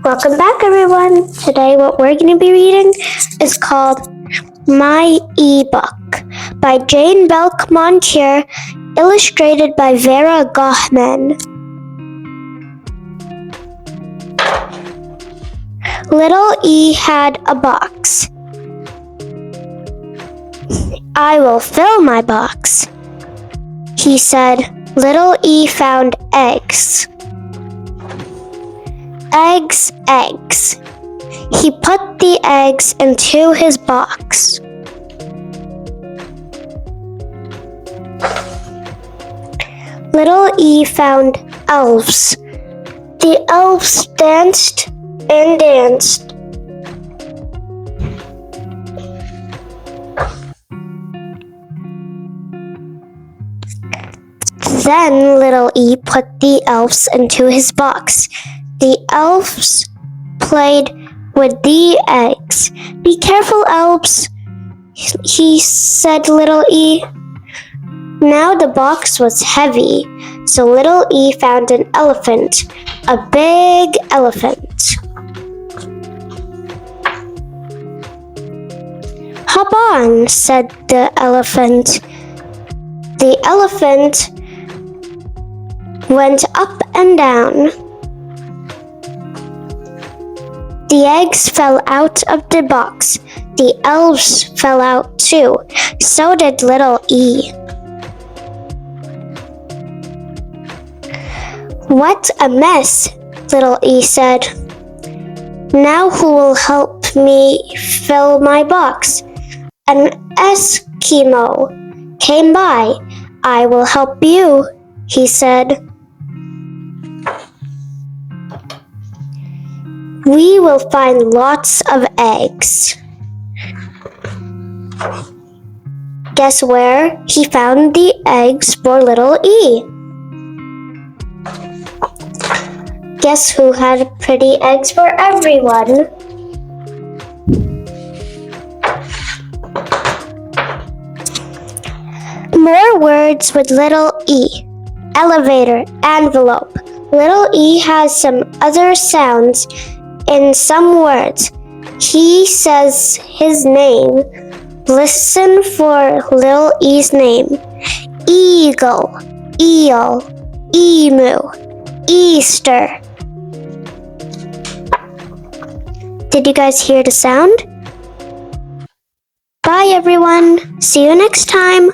Welcome back, everyone. Today what we're going to be reading is called My E-Book by Jane Belk Moncure, illustrated by Vera Gohman. Little E had a box. I will fill my box, he said. Little E found eggs. Eggs, eggs. He put the eggs into his box. Little E found elves. The elves danced and danced. Then Little E put the elves into his box. The elves played with the eggs. Be careful, elves, he said Little E. Now the box was heavy, so Little E found an elephant, a big elephant. Hop on, said the elephant. The elephant went up and down. The eggs fell out of the box. The elves fell out too. So did Little E. What a mess, Little E said. Now who will help me fill my box? An Eskimo came by. I will help you, he said. We will find lots of eggs. Guess where he found the eggs for Little E? Guess who had pretty eggs for everyone? More words with Little E. Elevator, envelope. Little E has some other sounds in some words. He says his name. Listen for Little E's name. Eagle, eel, emu, Easter. Did you guys hear the sound? Bye, everyone. See you next time.